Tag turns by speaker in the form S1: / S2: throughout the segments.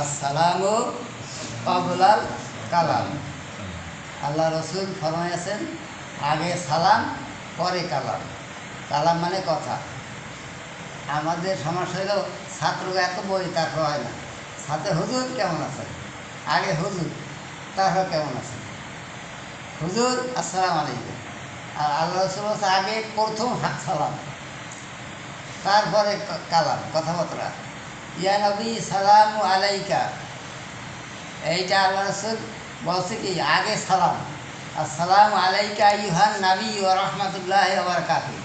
S1: আসসালামু ক্বাবলাল কালাম। আল্লাহ রসুল ফরমাইয়াছেন আগে সালাম পরে কালাম। কালাম মানে কথা। আমাদের সমস্যা হলো ছাত্ররা এত বই তারপর হয় না। সাথে হুজুর কেমন আছেন, আগে হুজুর, তারপর কেমন আছেন হুজুর, আসসালামু আলাইকুম। আর আল্লাহ রসুল হচ্ছে আগে প্রথম সালাম, তারপরে কালাম, কথাবার্তা। ইয়া নবী সালামু আলাইকা, এইটা আল্লাহ রসুল বলছে কি আগে সালাম। আসসালামু আলাইকা ইউহান নাবী ও রহমতুল্লাহ বারাকাতুহু।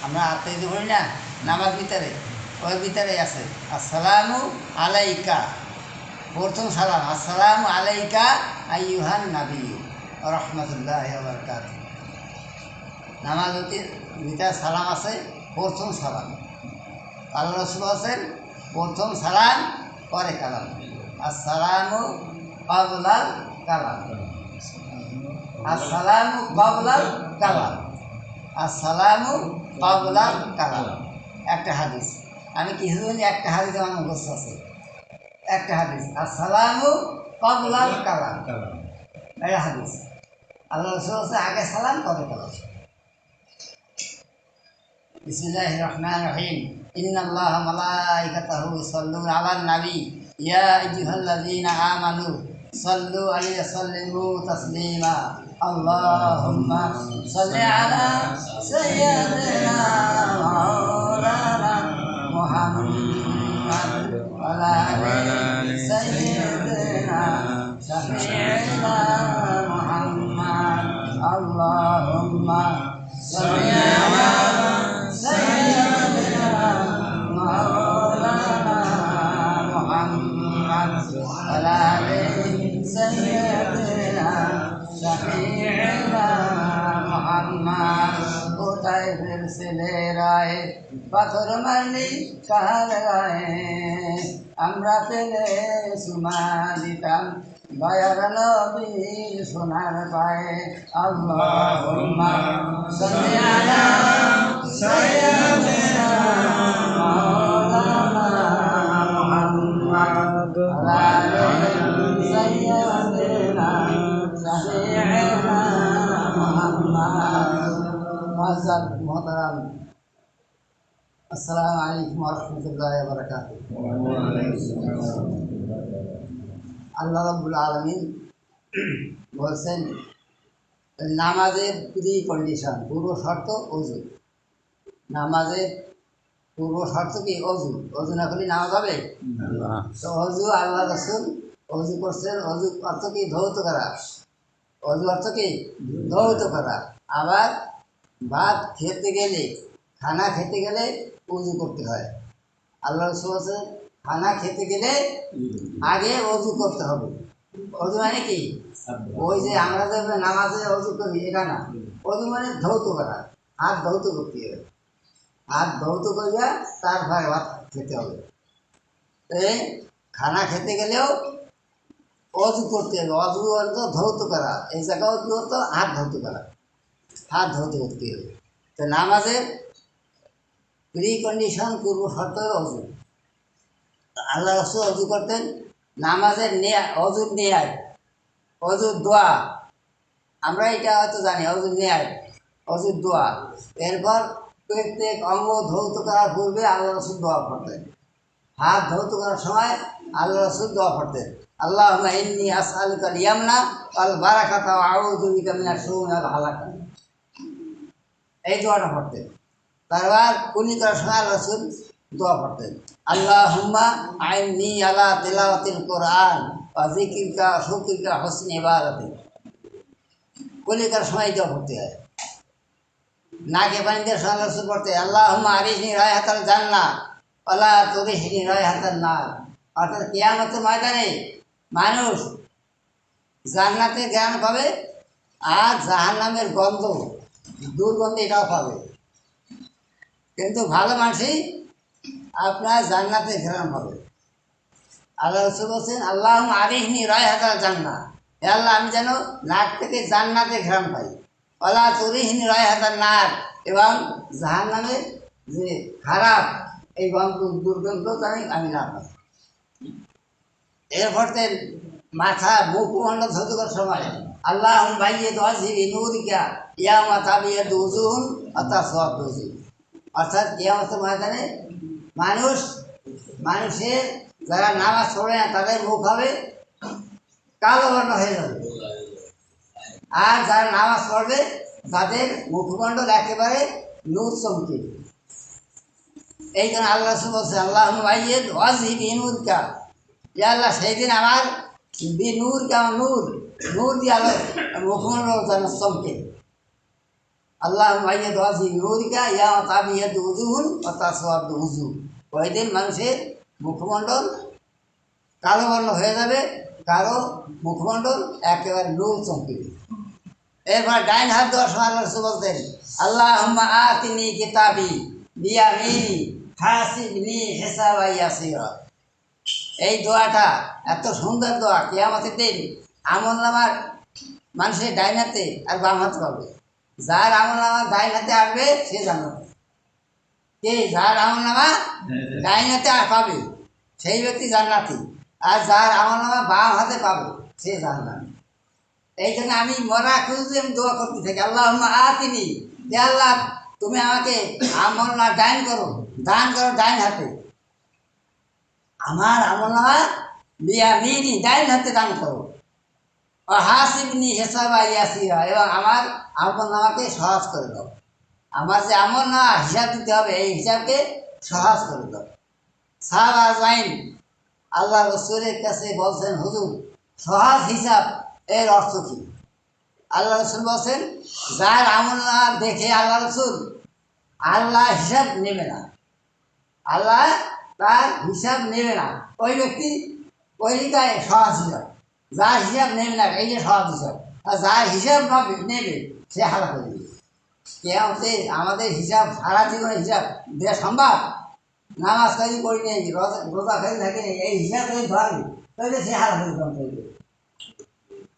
S1: আমরা আত্মীয় বলি না নামাজ ভিতরে, ওই ভিতরে আছে আসসালামু আলাইকা, প্রথম সালাম। আসসালামু আলাইকা আইয়ুহান নাবী ও রহমতুল্লাহ বারাকাতুহু। নামাজ ভিতরে সালাম আছে, প্রথম সালাম। আল্লাহ রসুল আছেন প্রথম সালাম পরে কালাম। আসসালামু ক্বাবলাল কালাম, আসসালামু ক্বাবলাল কালাম, আসসালামু ক্বাবলাল কালাম। একটা হাদিস, আমি কিছুদিন একটা হাদিস আমার মুখস্থ আছে। একটা হাদিস আসসালামু ক্বাবলাল কালাম, এটা হাদিস। আল্লাহ রসুল আছে আগে সালাম পরে কালাম। বিসমিল্লাহির রহমানির রহিম। ইন্নাল্লাহা মালাইকাতাহু ইউসাল্লুনা আলান নবী ইয়া আইয়ুহাল্লাযীনা আমানু সাল্লু আলাইহি ওয়া সাল্লিমু তাসলিমা। আল্লাহুম্মা সাল্লি আলা সাইয়্যিদিনা মাওলানা মুহাম্মাদ ওয়া আলা আলি সাইয়্যিদিনা শাফিঈনা মুহাম্মাদ। আল্লাহুম্মা সাল্লি আলা কোথায় ফেলছিলে রায় পাথর মারলি কাহার গায়ে, আমরা পেলে সুমা দিতাম দয়ার নবীর সোনার পায়ে। আল্লাহুম্মা সাল্লি আলা সাইয়্যিদিনা মাওলানা মুহাম্মাদ ওয়া আলা আলি সাইয়্যিদিনা শাফিঈনা মুহাম্মাদ। মুআজ্জাব মুহতারাম, আসসালামু আলাইকুম ওয়া রাহমাতুল্লাহি ওয়া বারাকাতুহু। আল্লাহ রাব্বুল আলামিন বলছেন নামাজের প্রি কন্ডিশন, পূর্ব শর্ত অজু। নামাজের পূর্ব শর্ত কি? অজু। অজু না করলে নামাজ হবে? তো অজু আল্লাহ রসুল অজু করছেন। অজু অর্থ কি? ধৌত করা। অজু অর্থ কি? ধৌত করা। আবার ভাত খেতে গেলে, খানা খেতে গেলে অজু করতে হয়। আল্লাহ রসুল বলছেন খানা খেতে গেলে আগে অজু করতে হবে। অজু মানে কি? ওই যে আমরা যে নামাজে অজু করি এটা না। অজু মানে ধৌত করা, হাত ধৌত করতে হবে। হাত ধৌত করিয়া তারপরে ভাত খেতে হবে। এই খানা খেতে গেলেও অজু করতে হবে। অজু অর্থ ধৌত করা। এই জায়গাও কি হতো? হাত ধৌত করা, হাত ধৌত করতে হবে। তো নামাজের প্রি কন্ডিশন, পূর্ব শর্ত অজু। আল্লাহ রসুল অজু করতেন। নামাজের অজুর নেয়ার, অজুর দোয়া, আমরা এটা হয়তো জানি। অজুর নেয়ার, অজুর দোয়া। এরপর প্রত্যেক অঙ্গ ধৌত করার পূর্বে আল্লাহ রসুল দোয়া করতেন। হাত ধৌত করার সময় আল্লাহ রসুল দোয়া করতেন আল্লাহুম্মা ইন্নী আসআলুকাল ইয়ামনা ওয়াল বারাকাতা ওয়া আউযু বিকা মিনাশ শুরুরি ওয়াল হালাকা। এই দোয়াটা পড়তেন। তারপর কুলি করার সময় আল্লাহ রসুল দোয়া পড়তেন আল্লাহুম্মা আইন্নী আলা তিলাওয়াতিল কোরআন ওয়া যিকরিকা ওয়া শুকরিকা হুসনি ইবাদাতিক। কুলি করার সময় দোয়া পড়তে হয়। নাকে পানি দিয়ে আল্লাহ রসুল পড়তে আল্লাহুম্মা আরিজনি রায়হাতাল জান্নাহ ওয়ালা তুরিহনি রায়হাতান নার। অর্থাৎ কিয়ামতের ময়দানে মানুষ জান্নাতের জ্ঞান পাবে আর জাহান্নামের গন্ধ, দুর্গন্ধ এটাও পাবে। কিন্তু ভালো মানুষই আপনার জান্নাতের ঘ্রাণ পাবে। আল্লাহ রসুল বলছেন আল্লাহুম্মা আরিহনি রায়হাতাল জান্নাহ, হে আল্লাহ আমি যেন নাক থেকে জান্নাতের ঘ্রাণ পাই। ওয়ালা তুরিহনি রায়হাতান নার, এবং জাহান্নামের যে খারাপ এই গন্ধ, দুর্গন্ধ জানি আমি না পাই। এরপর মাথা মুখমণ্ডল ধৌত করার সময় আল্লাহ ভাইয়ে দোয়াজিবি নূরিকা ইয়ামা তাবিয়া দুজুন অর্থাৎ সব দুজি, অর্থাৎ কিয়ামতের ময়দানে মানুষের যারা নামাজ পড়ে না তাদের মুখ হবে কালো বর্ণ হয়ে যাবে, আর যারা নামাজ পড়বে তাদের মুখমণ্ডল একেবারে নূর চমকে। এই জন্য আল্লাহ বলছে আল্লাহ ভাইয়ে দোয়াজিবি নূরিকা, যে আল্লাহ সেই দিন আমার নূর কেমন নূর নূর দিয়ে আলো মুখমণ্ডল যেন চমকে। আল্লাহ ভাইয়ে দোয়াজি নূরিকা ইয়া তাবিয়াদ উজুহুন ও তাসওয়াদ উজু, ওই দিন মানুষের মুখমণ্ডল কালো বর্ণ হয়ে যাবে, কারো মুখমণ্ডল একেবারে নূর চমকে। এরপর ডাইন হাত দেওয়ার সময় আল্লাহ বলতেন আল্লাহুম্মা আতিনি কিতাবি বিয়ামিনি হাসিবনি হিসাবা ইয়াসিরা। এই দোয়াটা এত সুন্দর দোয়া, কিয়ামতের দিন আমলনামার মানুষের ডাইন হাতে আর বাম হাতে পাবে। যার আমলনামা ডাইন হাতে আসবে সে জান্নাতি, কে যার আমলনামা ডাইন হাতে পাবে সেই ব্যক্তি জান্নাতি, আর যার আমলনামা বাম হাতে পাবে সে জান্নাতি। এই জন্য আমি মরা খুঁজতে আমি দোয়া করতে থাকি আল্লাহুম্মা আতিনি, হে আল্লাহ তুমি আমাকে আমলনামা দান করো ডাইন হাতে, আমার আমলনামা বিয়ামিনি ডাইন হাতে দান করো, ও হাসিবনি হিসাবা ইয়াসিরা, এবং আমার আমলনামাকে সহজ করে দাও। আমার যে আমলনামা হিসাব দিতে হবে এই হিসাবকে সহজ করে দাও। সাহাবা আজমাইন আল্লাহ রসুলের কাছে বলছেন হুজুর সহজ হিসাব এর অর্থ কী? আল্লাহ রসুল বলছেন যার আমলনামা দেখে আল্লাহ হিসাব নেবে না, আল্লাহ তার হিসাব নেবে না, ওই ব্যক্তি ওইটাই সহজ হিসাব। যার হিসাব নেবে না এই যে সহজ হিসাব, আর যার হিসাব নেবে সে হালা করে দেবে। কেমতে আমাদের হিসাব সারা জীবনের হিসাব দেওয়া সম্ভব? নামাজ কাজি করি নেই, রোজা খাই থাকে নেই, এই হিসাব যদি ধরবে তাহলে সে হালা করে দেবে।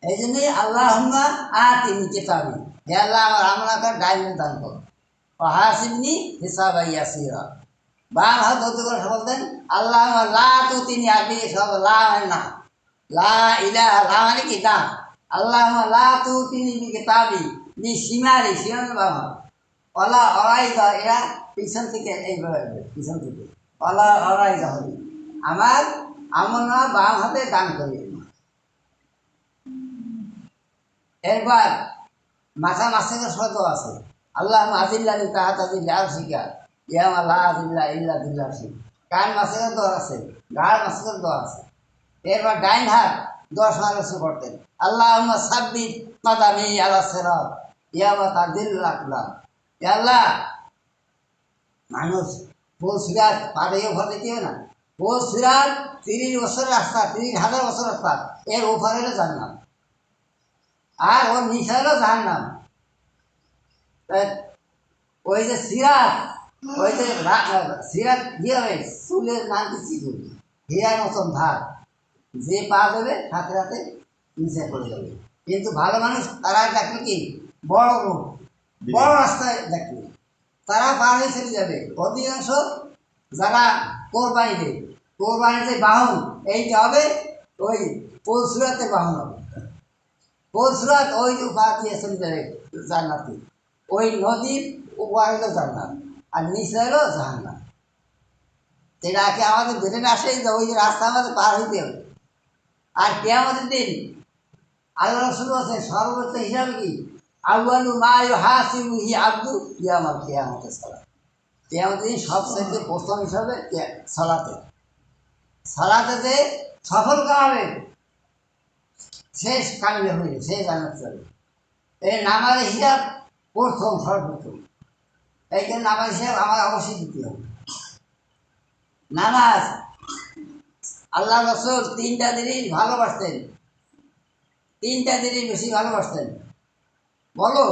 S1: এই জন্যই আল্লাহুম্মা আতিনি কিতাবি, হে আল্লাহ আমার আমলনামা ডাইন দান করো, ও হাসিবনি হিসাবা ইয়াসিরা। বাম হাত ধরতে করে বলতেন আল্লাহুম্মা লা তুতিনি, আরবি সব লা মানে না, লা ইলাহা লা মানে কি না, আল্লাহুম্মা লা তুতিনি বি কিতাবি বি শিমালি, শিমালি বাম হাত, ওলা অরাইদা, এরা পিছন থেকে এইভাবে পিছন থেকে ওলা অরাইদা হবে, আমার আমলনামা বাম হাতে দান করি। এরপর মাথা মাসের শর্ত আছে আল্লাহ আজিল্লানি তাহাত আজিল্লা শিকা ইয়াম আল্লাহ আজিল্লা ইল্লা দিল্লা শিখ, কান মাসের দোয়া আছে, গাড় মাসের দোয়া আছে। এরপর ডাইন হাত 10 মাসে করতেন আল্লাহুম্মা সাব্বিত কাদামি আলা সিরাত ইয়ামা তাদিল্লা আকলাম, হে আল্লাহ মানুষ পোল সিরাত পাড়েও ভরতে কেউ না, পোল সিরাত 30 বছর রাস্তা, 30,000 বছর রাস্তা, এর উপরে হলো জান্নাত আর ওর নিচে হলো জাহান্নাম। ওই যে সিরাত, ওই যে সিরাত দিয়ে হবে চুলের নাম কি চিকুল, হীরার মতন ধার, যে পা দেবে হাতে হাতে নিচে পড়ে যাবে। কিন্তু ভালো মানুষ তারা দেখবে কি বড় রোড, বড় রাস্তায় দেখবে তারা পার হয়ে চলে যাবে। অধিকাংশ যারা কোরবানি দেয়, কোরবানির যে বাহন এইটা হবে ওই পলসুরাতের বাহন হবে, পলসুরাত ওই যে পা দিয়ে চলে যাবে জান্নাতে, ওই নদীর উপর হলো জান্নাত আর নিচে হলো জাহান্নাম। এটাকে আমাদের বেরেন আসে যে ওই যে রাস্তা আমাদের পার হইতে হবে। আর কিয়ামতের দিন আল্লাহ রাসূল আছে সর্বোচ্চ হিসাবে কি আউয়ালু মা ইউহাসিবুহি আবদু ইয়াউমাল কিয়ামতি সালাত, কিয়ামতের দিন সবচেয়ে প্রথম হিসাবে সালাতে যে সফল কামাবে শেষ কামিল হয়ে সে জান্নাত যাবে। এই নামাজের হিসাব প্রথম সর্বপ্রথম, এই জন্য নামাজ হিসাব আমার অবশ্যই দিতে হবে। নামাজ আল্লাহ রাসূল 3টা জিনিস ভালোবাসতেন, 3টা জিনিস বেশি ভালোবাসতেন। বলো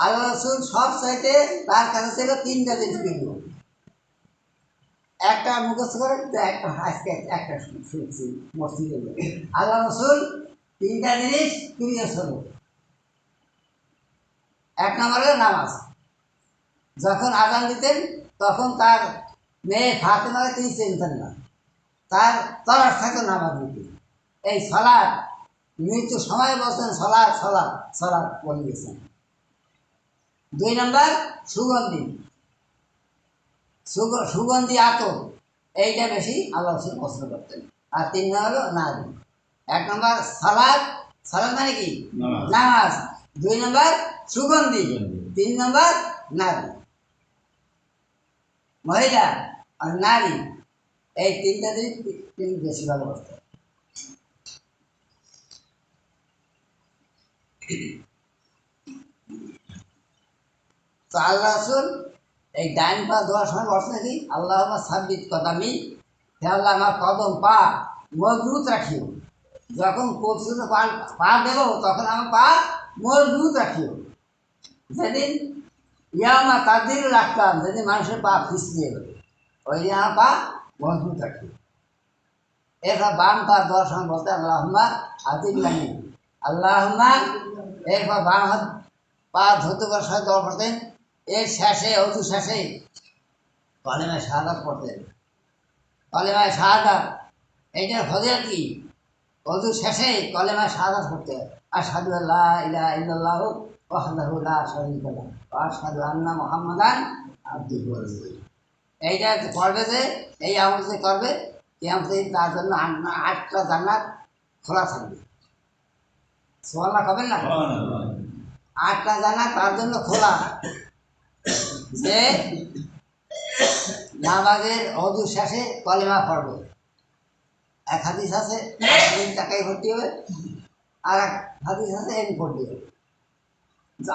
S1: আল্লাহ রাসূল সব চাইতে তার কাছে ছিল 3টা জিনিস প্রিয়। একটা মুখস্থ করেন তো একটা আজকে একটা শুনছি মসজিদে, আল্লাহ রাসূল 3টা জিনিস প্রিয় ছিল। 1 নম্বর হলো নামাজ। যখন আজান দিতেন তখন তার মেয়ে ফাতেমাকে তিনি চিনতেন না, তার তলার থাকে নামাজ নীতি। এই সলাৎ মৃত্যু সময় বলছেন সলাৎ সলাৎ সলাৎ বলে গেছেন। 2 নম্বর সুগন্ধি, সুগন্ধি আতর, এইটা বেশি আল্লাহ রসুল পছন্দ করতেন। আর 3 নম্বর হলো নারী। 1 নম্বর সালাদ, সালাদ মানে কি নামাজ। 2 নম্বর সুগন্ধি, 3 নম্বর নারী। মহিলা আর নারী এই 3টা দিক তিনি বেশি ভালোবাসতেন। তো আল্লাহ রসুল এই ডাইন পা দেওয়ার সময় বলছে কি আল্লাহ সাব্বিত কদামি, হে আল্লাহ আমার কদম পা মজবুত রাখিও। যখন পৌঁছতে পা দেব তখন আমার পা মজবুত রাখিও। যেদিন ইয়ামা তাদের রাখতাম, যেদিন মানুষের পা পিছিয়ে যাবে ওই দিন আমার পা মজবুত রাখিও। এরপর বাম পা দেওয়ার সময় বলতে আল্লাহম্মা আদিল্লাহি আল্লাহম্মা। এরপর বাম হাত পা ধরতে করার সময় দোয়া করতেন। এর শেষে অজু শেষে কলেমায় শাহাদাত পড়তেন। কলেমায় শাহাদাত এইটার ফজিলত কি? অজু শেষে কলেমায় শাহাদাত পড়তে হয়। আশহাদু আল্লা ইলাহা ইল্লাল্লাহু ওয়াহদাহু লা শারীকা লাহু ওয়া আশহাদু আন্না মুহাম্মাদান আবদুহু ওয়া রাসূলুহু। এইটা পড়বে যে এই আমল যে করবে কিয়ামত তার জন্য 8টা জান্নাত খোলা থাকবে। সুবহানাল্লাহ কবেন না? 8টা জান্নাত তার জন্য খোলা। যে নামাজের অজু শেষে কলেমা পড়বে। এক হাদিস আছে টাকায় ভর্তি হবে, আর এক হাদিস আছে এমনি ভর্তি হবে।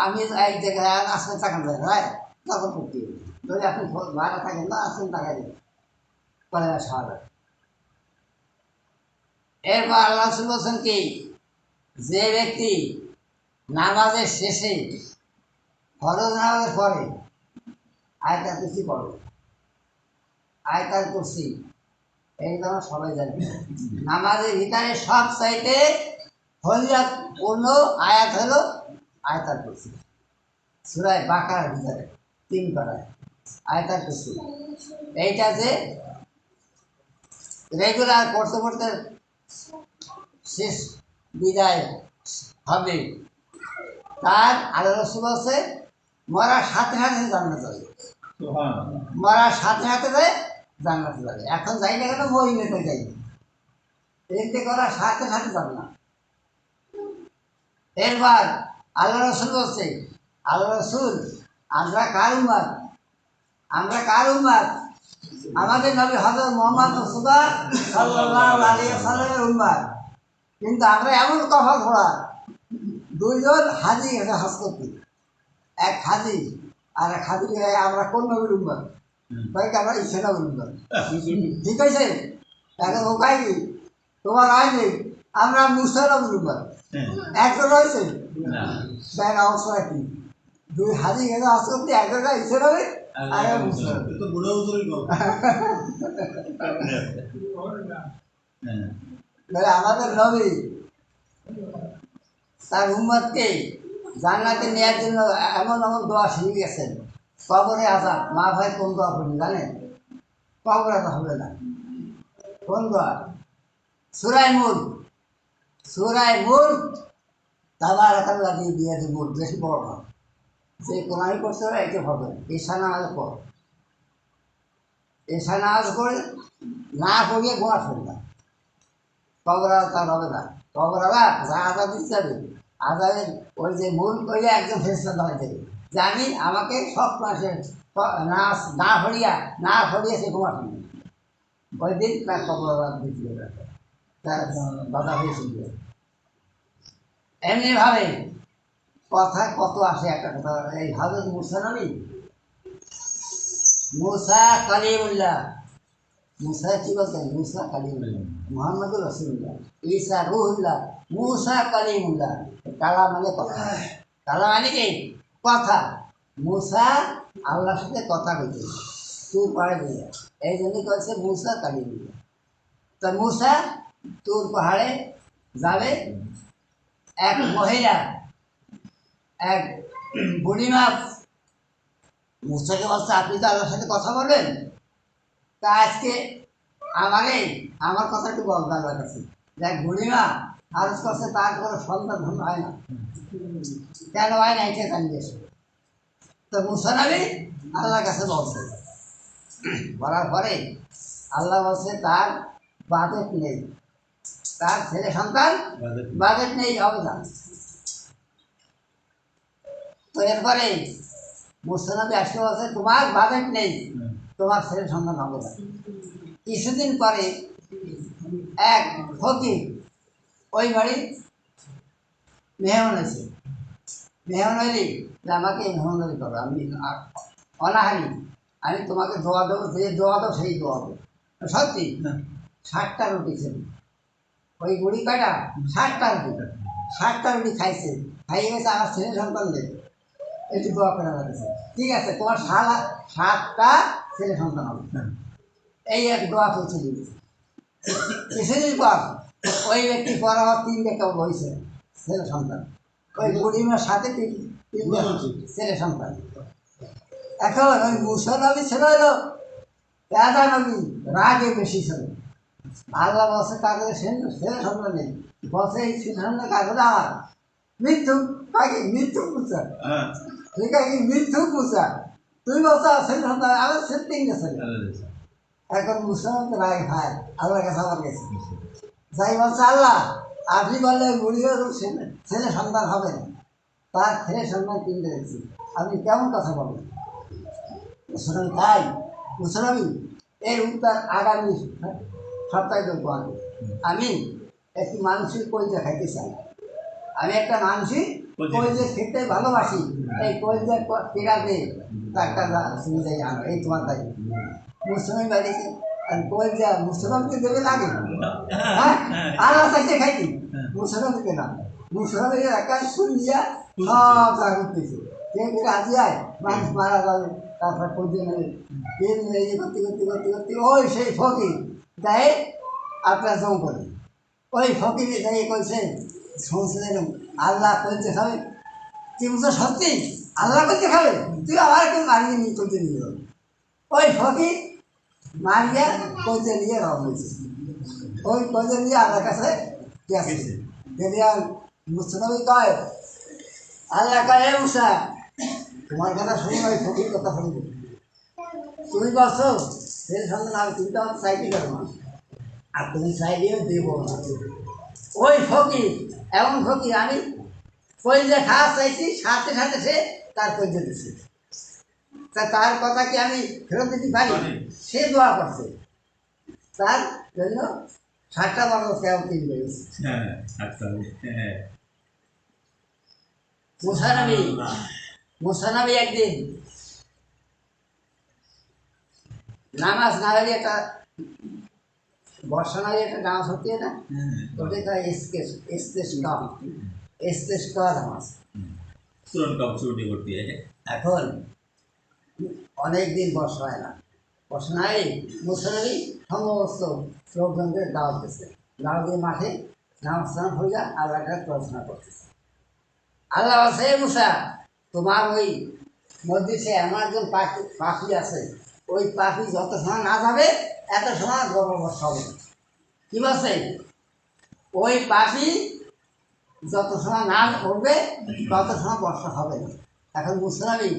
S1: আমি এক জায়গায় আসলে টাকা দেয় ভাই তখন ভর্তি হবে। যদি আপনি ভাড়া থাকেন না আসেন টাকা দেবেন কলেমা সাহায্য। এরপর আল্লাহ বলছেন কি যে ব্যক্তি নামাজের শেষে ফরজ নামাজের পরে আয়াতুল কুরসি পড়বে। আয়াতুল কুরসি এই তো সবাই জানে নামাজের ভিতরে সব চাইতে ফজিলতপূর্ণ আয়াত হলো আয়াতুল কুরসি। সূরা বাকারার ভিতরে 3 পারায় আয়াতুল কুরসি। এইটা যে রেগুলার পড়তে পড়তে শেষ বিদায় হবে তার আল্লাহ রাসূল বলছে মরার সাথে সাথে জান্নাতে যাবে। মরার সাথে সাথে জান্নাতে যাবে। এখন যাই না কেন মহিনে তো যাই এতে করার সাথে সাথে যাবে না। এরপর আল্লাহ রসুল বলছে আল্লাহ রসুল আমরা কার উম্মত? আমরা কার উম্মত? আমাদের নবী হযরত মুহাম্মদ মুস্তাফা সাল্লাল্লাহু আলাইহি ওয়াসাল্লামের উম্মত। কিন্তু আমরা এমন কথা ঘোড়া 2 জন হাজি গেছে হজ করতে। এক হাজি আর এক হাজি আমরা কোন নবীর উম্মত? কয়েক আমরা ঈসা নবীর উম্মত। ঠিক আছে? এখন ওখাই তোমার হয়নি আমরা মুসা নবীর উম্মত। একজন রয়েছে দেখ অবস্থা কি 2 হাজি গেছে হজ করতে, একজন ঈসা নবী আর মুসা নবী। তো বুড়ো বুঝুই আমাদের নবী তার উম্মতকে জান্নাতে নেওয়ার জন্য এমন এমন দোয়া শিখে গেছেন। কবরে আযাব মা ভাই কোন দোয়া পড়ি জানেন? কবরে আযাব হবে না। কোন দোয়া? সূরা মুলক। সূরা মুলক তাবারাকাল্লাযী বিয়াদিহিল মুলক বেশি বড় না। যে কোরআন পড়তে হবে এটা হবে। ঈশা নামাজ পড়। ঈশা নামাজ পড়ে না পড়িয়ে গোয়া ফেলবে না। কবর আযাব হবে না। কবর আযাব যা আযাব দিতে যাবে আযাবের ওই যে মূল কইলে একজন ফেরেশতা দাঁড়ায় দেবে যে আমি আমাকে সব মাসের না ফড়িয়ে সে ঘুমা ফেলবে। ওই দিন তার কবর আযাব দিতে হবে। তার বাধা হয়েছিল। এমনিভাবে কথা কত আসে একটা কথা। এই হযরত মুসা নবী মুসা কালিমুল্লাহ। মুসা কি বলতেন? মুসা কালিমুল্লাহ। মুহাম্মদুর রাসূলুল্লাহ। ঈসা রূহুল্লাহ। মুসা কালিমুল্লাহ। কালাম মানে কথা। কালাম মানে কি? কথা। মুসা আল্লাহর সাথে কথা কইতে তুর পাহাড়ে দিয়ে এই জন্য কয়েছে মুসা কালিমুল্লাহ। তা মুসা তুর পাহাড়ে যাবে। এক মহিলা এক বুড়িমা মুসাকে বলছে আপনি তো আল্লাহর সাথে কথা বলবেন, তা আজকে আমারে আমার কথা একটু বলতে আল্লাহর কাছে, দেখ বুড়িমা আরজ করছে তার কোনো সন্তান ধন্য হয় না, কেন হয় না এটা জানিয়েছে। তো মুসা নবী আল্লাহর কাছে বলছে, বলার পরে আল্লাহ বলছে তার বাজেট নেই, তার ছেলে সন্তান বাজেট নেই, হবে না। তো এরপরে মুসা নবী আসলে বলছে তোমার বাজেট নেই, তোমার ছেলে সন্তান হবে না। কিছুদিন পরে এক ফকির ওই বাড়ির মেহমান আছে, মেহমান হইলি যে আমাকে মেহমানদারি করো, আমি অনাহারি, আমি তোমাকে দোয়া দেবো, যে দোয়া দেবো সেই দোয়া দেবো। সত্যি 60টা রুটি ছিল ওই বুড়ি কয়টা, 60টা রুটি, 60টা রুটি খাইছে, খাইয়ে গেছে আমার ছেলে সন্তান দেবে, একটু দোয়া করে রাখছে। ঠিক আছে, তোমার 7টা ছেলে সন্তান হবে, এই এক দোয়া পৌঁছে দিয়েছে। কিছুদিন পর ওই ব্যক্তি পর আমার 3টা কেউ হয়েছে ছেলে সন্তান, ওই বুড়িমার সাথে 3টা ছেলে সন্তান। এখন ওই মুসা নবী ছিল হলো রাজা নবী, রাগে বেশি ছিল। আল্লাহ বসে তাদের ছেলে সন্তান নেই, বসে এই ছেলে সন্তান কাগজ আমার মৃত্যু কাকে মৃত্যু মুসা, ঠিক আছে মৃত্যু মুসা, তুই বলছো ছেলে সন্তান আমার ছেলে 3টা ছেলে। এখন মুসলমান রায় ভাই আল্লাহর কাছে আমার গেছে, যাই বলছে আল্লাহ আপনি বললে বুড়িও ছেলে সন্তান হবে না, তার ছেলে সন্তান 3টা দেখছি, আপনি কেমন কথা বলেন। মুসলমান তাই মুসলমান এর উত্তর আগামী সপ্তাহে দেবো। আমি একটি মানুষের কলিজা খাইতে চাই, আমি একটা মানুষই কলিজা খেতে ভালোবাসি, এই কলিজা পেড়াতে একটা সুবিধাই আনো, এই তোমার তাই মুসলমান বাড়িতে আর কলিজা মুসলমানকে দেবে লাগে, হ্যাঁ আল্লাহ চাইতে খাইতি মুসলমানকে না, মুসলমানের একটা শুনিয়া সব জায়গা পেয়েছে, কে রাজি আয় মানুষ মারা যাবে, তারপর কলিজা নেবে, তেল এই করতে করতে করতে করতে ওই সেই ফকির দেয় আপনার জম করে, ওই ফকিরে যাই কইছে শুনছিলেন আল্লাহ কইতে খাবে, তুই বুঝো সত্যি আল্লাহ করতে খাবে, তুই আবার কেউ মারিয়ে নিয়ে করতে নিয়ে যাবে। ওই ফকির মারিয়া কইতে নিয়ে রওনা হয়েছে, ওই কইতে নিয়ে আল্লাহর কাছে গেছে, গেলে আর মুসলমান কয় আল্লাহ কয় এ মুসা তোমার কথা শুনি, ওই ফকির কথা শুনবো, তুমি বলছো সেই সন্তান আমি, তুমি তো আমার চাইতে পারো না, আর তুমি চাইলেও দেবো না। ওই ফকির এমন ফকির, আমি কইজা খাওয়া চাইছি, সাথে সাথে সে তার কইজা দিচ্ছে, তা তার কথা কি আমি ফেরত দিতে পারি, সে দোয়া করছে তার জন্য 7টা বড় কেউ 3 বেড়েছে। মুসানবী একদিন নামাজ না হলে একটা বর্ষা না হলে একটা নামাজ হতে না, ওটা তো এস্তেস্কা নামাজ। এখন অনেক দিন বর্ষা হয় না, বর্ষা নাই মুসলমানি সমস্ত লোকজনকে দাওয়াত দিচ্ছে, দাওয়াত দিয়ে মাঠে নামাজ স্নান হয়ে যায়, আল্লাহ প্রার্থনা করতেছে। আল্লাহ আছে মুসা তোমার ওই মসজিদে এমন একজন পাখি আছে, ওই পাখি যত সময় না যাবে এত সময় গরম বর্ষা হবে না। কী বলছে, ওই পাখি যত সময় না উঠবে তত সময় বর্ষা হবে না। এখন মুসলামি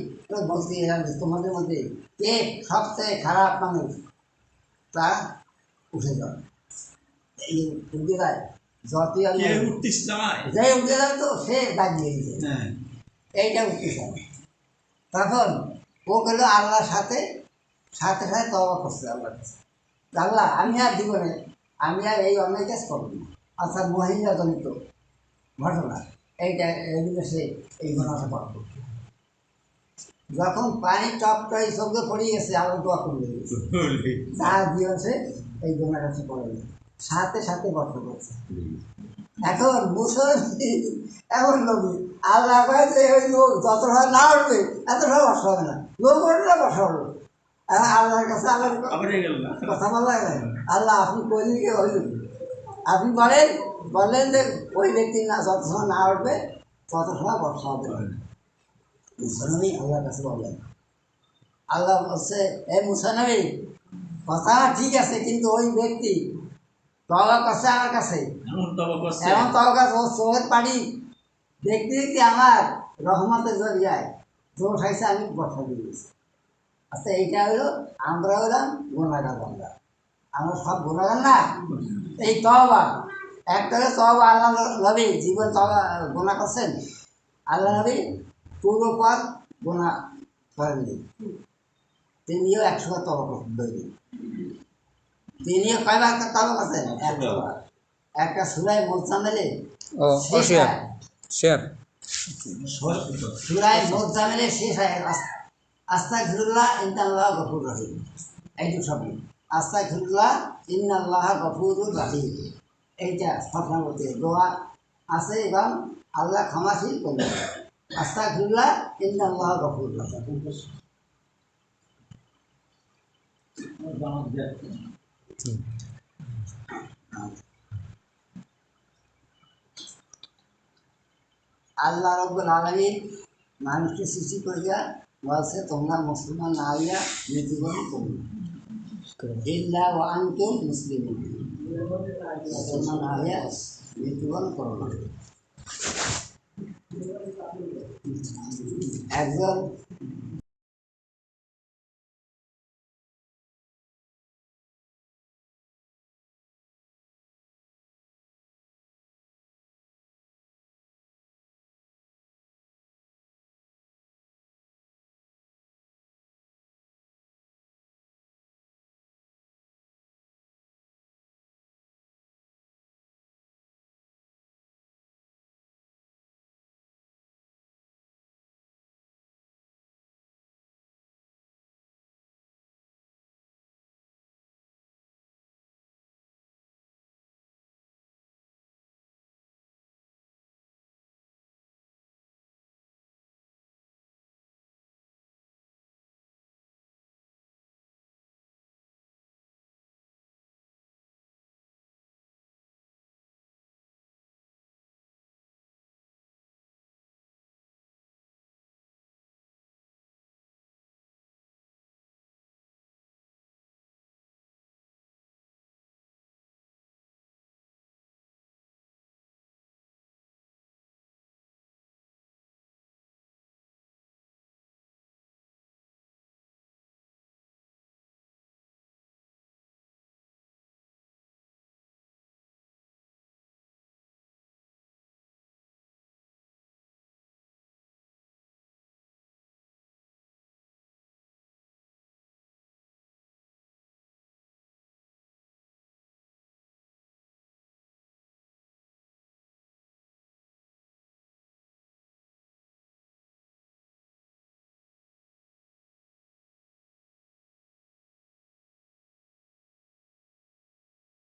S1: বলতে এলাম যে তোমাদের মধ্যে কে সবচেয়ে খারাপ মানুষ, তা উঠে যাবে, এই উঠে যায় যতই আমি যে উঠে যাবে তো সে দাঁড়িয়ে দিয়েছে, এইটা উঠতে চায়। তখন ও গেল আল্লাহর সাথে সাথে সাথে তওবা করছে আল্লাহর কাছে, আল্লাহ আমি আর জীবনে আমি আর এই অন্যায় কাজ করব না, আচ্ছা মহিলাজনিত ঘটনা এইটা এগুলো সে এই ঘটনাটা করব। যখন পানি টপটা এই শব্দ পড়ে গেছে আবার দোয়া করে দিয়েছে, যা দিয়েছে এই ঘটনাটা সে পড়ে গেছে, সাথে সাথে বর্ষা করছে। এখন মুসলমান এমন লোক আল্লাহ কয়েছে ওই লোক যত সময় না উঠবে এত সময় বর্ষা হবে না, লোক উঠলে বর্ষা হবে। আল্লাহর কাছে আল্লাহ কথা বলা যায়, আল্লাহ আপনি কইলেন কি হইল, আপনি বললেন যে ওই ব্যক্তি না যত সময় না উঠবে তত সময় বর্ষা হবে না। মুসানবী আল্লাহর কাছে বললেন, আল্লাহ বলছে এ মুসানবী কথা ঠিক আছে, কিন্তু ওই ব্যক্তি তবা করছে আমার কাছে,
S2: এমন তবা করছে
S1: এমন তবা করছে ও চোখের পানি দেখতে দেখতে আমার রহমতের জরিয়ায় জোর খাইছে, আমি বসা দিয়েছি। আচ্ছা, এইটা হলো আমরা হলাম গুণাগার বান্দা, আমরা সব গুণাগার না। এই তবা একটা হলো তবা, আল্লাহ নবী জীবন তবা গুণা করছেন, আল্লাহ নবী পূর্বপর গুণা করেননি, তিনিও 100 তবা করতেন, তিনিও কয়বার তবা করছেন? 100বার। একটা সুরাই মোজামেলে শেষ হয়, সুরাই মোজামেলে শেষ হয় আস্তাগফিরুল্লাহ ইন্নাল্লাহ গফুর রহিম, এইটুকু শব্দ আস্তাগফিরুল্লাহ ইন্নাল্লাহ গফুরুর রহিম, এইটা সবসময় দোয়া আছে এবং আল্লাহ ক্ষমাশীল করবেন। আস্তাগফিরুল্লাহ ইন্নাল্লাহ গফুর রহিম। আল্লাহ রাব্বুল আলামিন মানুষকে সৃষ্টি করিয়া বলছে, তোমরা মুসলমান না হইয়া মৃত্যুবরণ করবে, ইল্লা ওয়া আনতুম মুসলিমুন, মুসলমান না হইয়া মৃত্যুবরণ করো না। একজন